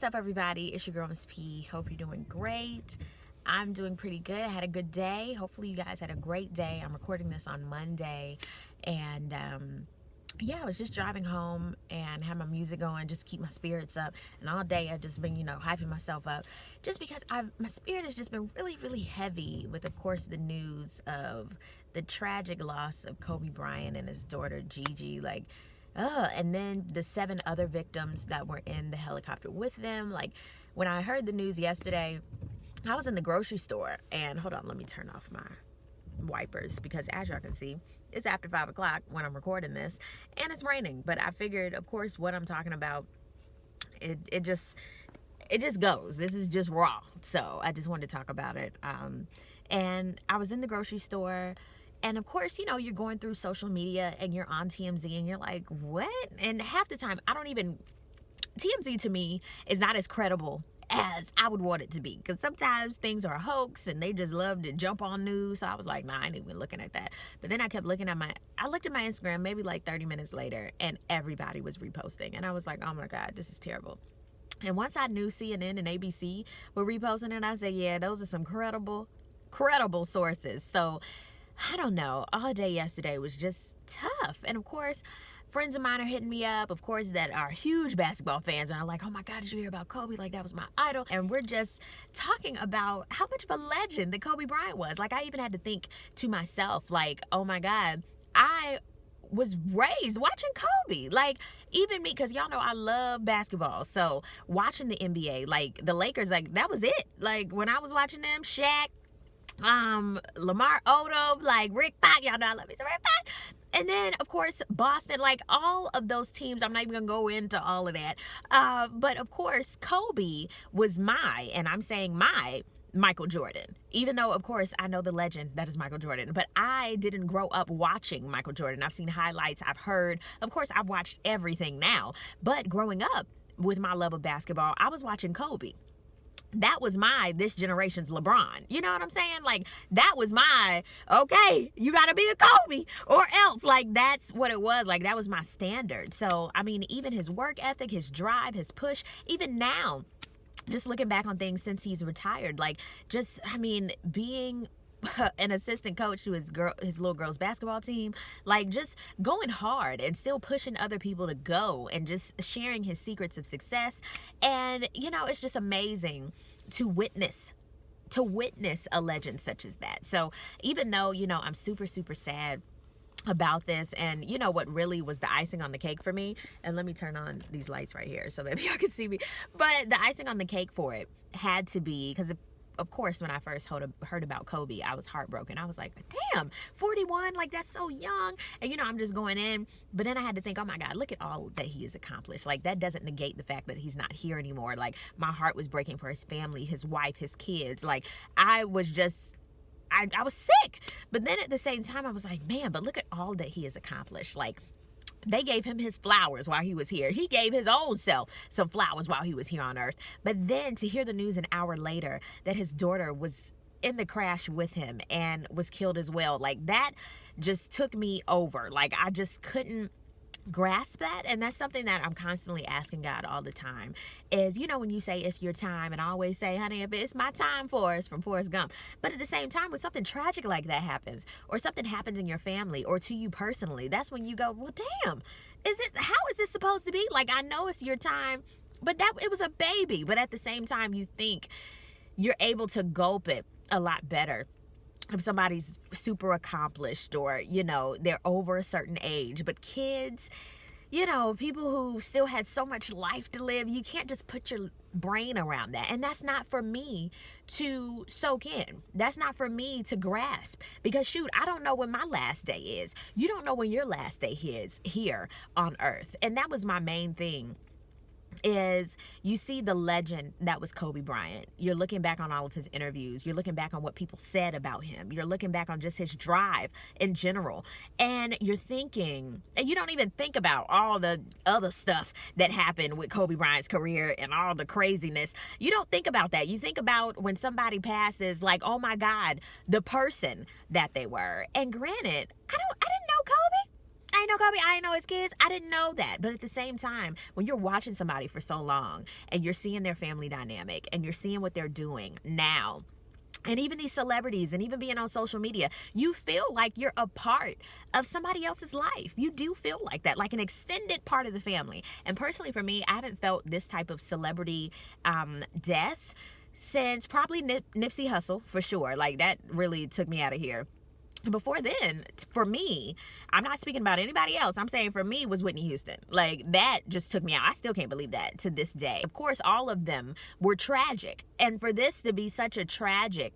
What's up, everybody? It's your girl, Miss P. Hope you're doing great. I'm doing pretty good. I had a good day. Hopefully you guys had a great day. I'm recording this on Monday, and I was just driving home and had my music going, just keep my spirits up. And all day I've just been, hyping myself up, just because my spirit has just been really, really heavy with, of course, the news of the tragic loss of Kobe Bryant and his daughter Gigi. And then the 7 other victims that were in the helicopter with them. Like, when I heard the news yesterday, I was in the grocery store, and hold on, let me turn off my wipers, because as y'all can see, it's after 5 o'clock when I'm recording this, and it's raining. But I figured, of course, what I'm talking about, it just goes. This is just raw. So I just wanted to talk about it. And I was in the grocery store, and of course, you're going through social media and you're on TMZ and you're like, what? And half the time, TMZ to me is not as credible as I would want it to be, because sometimes things are a hoax and they just love to jump on news. So I was like, nah, I ain't even looking at that. But then I kept looking at I looked at my Instagram maybe like 30 minutes later, and everybody was reposting. And I was like, oh my God, this is terrible. And once I knew CNN and ABC were reposting it, I said, yeah, those are some credible sources. So I don't know. All day yesterday was just tough. And of course, friends of mine are hitting me up, of course, that are huge basketball fans, and are like, oh my God, did you hear about Kobe? Like, that was my idol. And we're just talking about how much of a legend that Kobe Bryant was. Like, I even had to think to myself, like, oh my God, I was raised watching Kobe. Like, even me, because y'all know I love basketball. So watching the NBA, like the Lakers, like that was it. Like, when I was watching them, Shaq, Lamar Odom, like Rick Fox, y'all know I love me some Rick Fox. And then, of course, Boston, like all of those teams. I'm not even gonna go into all of that. But of course, Kobe was and I'm saying my Michael Jordan. Even though, of course, I know the legend that is Michael Jordan, but I didn't grow up watching Michael Jordan. I've seen highlights, I've heard, of course, I've watched everything now. But growing up with my love of basketball, I was watching Kobe. That was this generation's LeBron. You know what I'm saying? Like, that was okay, you gotta be a Kobe or else. Like, that's what it was. Like, that was my standard. So, I mean, even his work ethic, his drive, his push, even now, just looking back on things since he's retired, being an assistant coach to his little girl's basketball team, like just going hard and still pushing other people to go and just sharing his secrets of success. And it's just amazing to witness a legend such as that. So even though I'm super, super sad about this, and what really was the icing on the cake for me, and let me turn on these lights right here so maybe y'all can see me, but the icing on the cake for it had to be, because of course, when I first heard about Kobe, I was heartbroken. I was like, damn, 41, like that's so young. And I'm just going in. But then I had to think, oh my God, look at all that he has accomplished. Like, that doesn't negate the fact that he's not here anymore. Like, my heart was breaking for his family, his wife, his kids. Like, I was just, I was sick. But then at the same time, I was like, man, but look at all that he has accomplished. Like, they gave him his flowers while he was here. He gave his own self some flowers while he was here on earth. But then to hear the news an hour later that his daughter was in the crash with him and was killed as well, like that just took me over. Like, I just couldn't grasp that. And that's something that I'm constantly asking God all the time is, when you say it's your time, and I always say, honey, if it's my time, Forrest, from Forrest Gump. But at the same time, when something tragic like that happens, or something happens in your family or to you personally, that's when you go, well, damn, how is this supposed to be? Like, I know it's your time, but it was a baby. But at the same time, you think you're able to gulp it a lot better if somebody's super accomplished, or they're over a certain age. But kids, people who still had so much life to live, you can't just put your brain around that. And that's not for me to soak in. That's not for me to grasp, because shoot, I don't know when my last day is. You don't know when your last day is here on earth. And that was my main thing, is you see the legend that was Kobe Bryant. You're looking back on all of his interviews. You're looking back on what people said about him. You're looking back on just his drive in general. And you're thinking, and you don't even think about all the other stuff that happened with Kobe Bryant's career and all the craziness. You don't think about that. You think about when somebody passes, like, oh my God, the person that they were. And granted, I didn't know Kobe. I know Kobe, I didn't know his kids. I didn't know that. But at the same time, when you're watching somebody for so long and you're seeing their family dynamic and you're seeing what they're doing now, and even these celebrities and even being on social media, you feel like you're a part of somebody else's life. You do feel like that, like an extended part of the family. And personally for me, I haven't felt this type of celebrity death since probably Nipsey Hussle, for sure. Like, that really took me out of here. Before then, for me, I'm not speaking about anybody else, I'm saying for me, was Whitney Houston. Like, that just took me out. I still can't believe that to this day. Of course, all of them were tragic. And for this to be such a tragic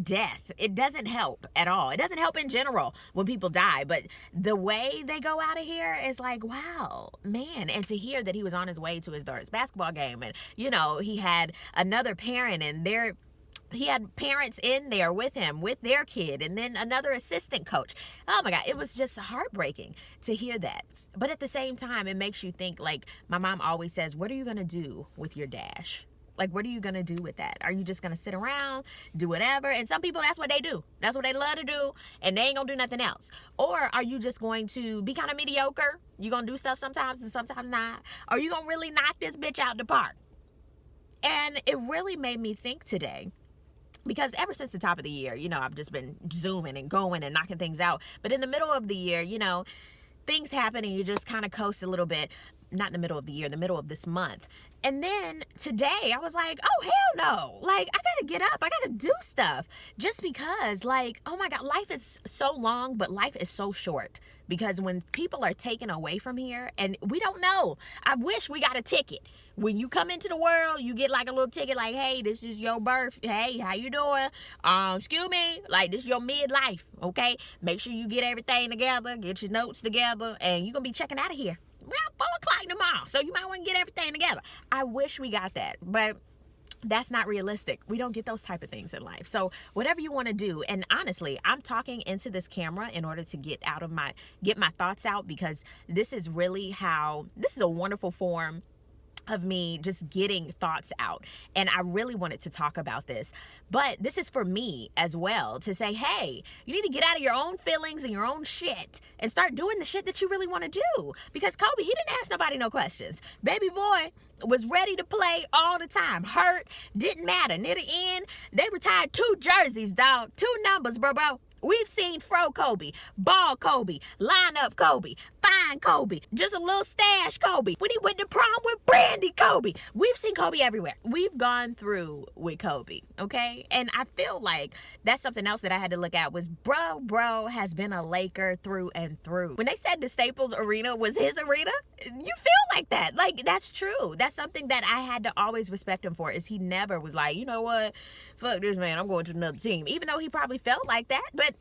death, it doesn't help at all. It doesn't help in general when people die, but the way they go out of here is like, wow, man. And to hear that he was on his way to his daughter's basketball game, and, you know, he had another parent and he had parents in there with him, with their kid, and then another assistant coach. Oh my God, it was just heartbreaking to hear that. But at the same time, it makes you think, like my mom always says, what are you going to do with your dash? Like, what are you going to do with that? Are you just going to sit around, do whatever? And some people, that's what they do. That's what they love to do, and they ain't going to do nothing else. Or are you just going to be kind of mediocre? You going to do stuff sometimes and sometimes not? Or are you going to really knock this bitch out the park? And it really made me think today, because ever since the top of the year, you know, I've just been zooming and going and knocking things out. But in the middle of the year, you know, things happen and you just kind of coast a little bit. Not in the middle of the year, the middle of this month. And then today I was like, oh, hell no. Like, I gotta get up. I gotta do stuff. Just because, like, oh my God, life is so long, but life is so short. Because when people are taken away from here, and we don't know, I wish we got a ticket. When you come into the world, you get like a little ticket like, hey, this is your birth. Hey, how you doing? Excuse me, like, this is your midlife, okay? Make sure you get everything together, get your notes together, and you're gonna be checking out of here around 4 o'clock tomorrow. So you might want to get everything together. I wish we got that, but that's not realistic. We don't get those type of things in life. So whatever you want to do, and honestly, I'm talking into this camera in order to get my thoughts out, because this is a wonderful form of me just getting thoughts out. And I really wanted to talk about this, but this is for me as well, to say, hey, you need to get out of your own feelings and your own shit and start doing the shit that you really want to do. Because Kobe, he didn't ask nobody no questions. Baby boy was ready to play all the time. Hurt, didn't matter. Near the end, they retired 2 jerseys, dog. 2 numbers, bro. We've seen Fro Kobe, Ball Kobe, Lineup Kobe, Fine Kobe, just a little stash Kobe. When he went to prom with Brandy Kobe. We've seen Kobe everywhere. We've gone through with Kobe, okay? And I feel like that's something else that I had to look at was bro has been a Laker through and through. When they said the Staples Arena was his arena, you feel like that. Like, that's true. That's something that I had to always respect him for, is he never was like, you know what, fuck this man, I'm going to another team. Even though he probably felt like that, but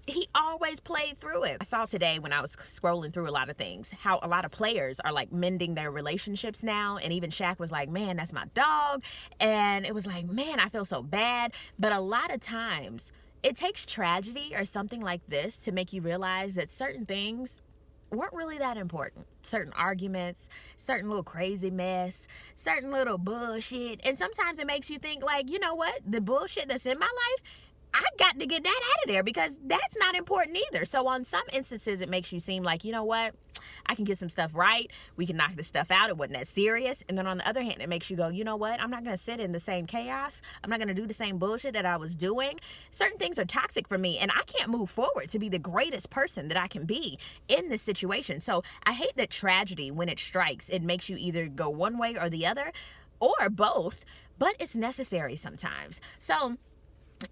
he always played through it. I saw today when I was scrolling through a lot of things, how a lot of players are like mending their relationships now. And even Shaq was like, man, that's my dog. And it was like, man, I feel so bad. But a lot of times it takes tragedy or something like this to make you realize that certain things weren't really that important. Certain arguments, certain little crazy mess, certain little bullshit. And sometimes it makes you think, like, you know what? The bullshit that's in my life, I got to get that out of there, because that's not important either. So on some instances, it makes you seem like, you know what, I can get some stuff right. We can knock this stuff out. It wasn't that serious. And then on the other hand, it makes you go, you know what, I'm not going to sit in the same chaos. I'm not going to do the same bullshit that I was doing. Certain things are toxic for me, and I can't move forward to be the greatest person that I can be in this situation. So I hate that tragedy, when it strikes, it makes you either go one way or the other, or both, but it's necessary sometimes. So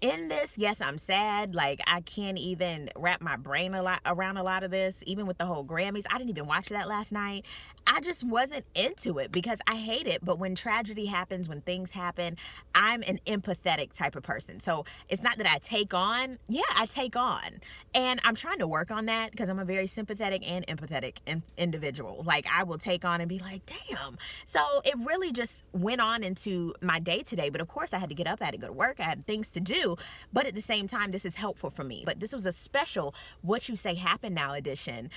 in this, yes, I'm sad. Like, I can't even wrap my brain around a lot of this, even with the whole Grammys. I didn't even watch that last night. I just wasn't into it because I hate it. But when tragedy happens, when things happen, I'm an empathetic type of person. So it's not that I take on. Yeah, I take on. And I'm trying to work on that, because I'm a very sympathetic and empathetic individual. Like, I will take on and be like, damn. So it really just went on into my day today. But of course, I had to get up, I had to go to work, I had things to do. But at the same time, this is helpful for me. But this was a special What You Say Happened Now edition,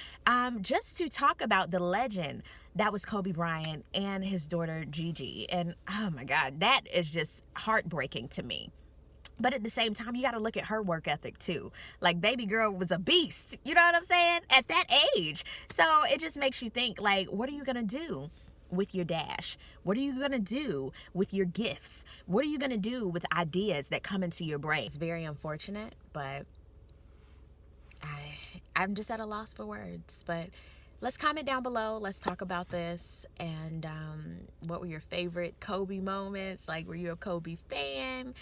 just to talk about the legend that was Kobe Bryant and his daughter Gigi. And oh my God, that is just heartbreaking to me. But at the same time, you got to look at her work ethic too. Like, baby girl was a beast, you know what I'm saying, at that age. So it just makes you think, like, what are you going to do with your dash? What are you going to do with your gifts? What are you going to do with ideas that come into your brain? It's very unfortunate, but I'm just at a loss for words. But let's comment down below. Let's talk about this. And what were your favorite Kobe moments? Like, were you a Kobe fan?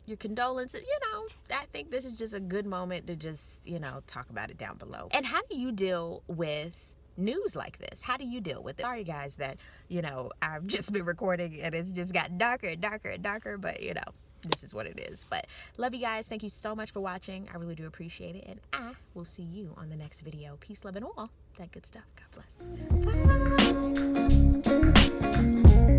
Your condolences, you know, I think this is just a good moment to just, you know, talk about it down below. And how do you deal with news like this? How do you deal with it? Sorry guys that, you know, I've just been recording and it's just gotten darker and darker and darker, but you know, this is what it is. But love you guys. Thank you so much for watching. I really do appreciate it. And I will see you on the next video. Peace, love, and all that good stuff. God bless. Bye.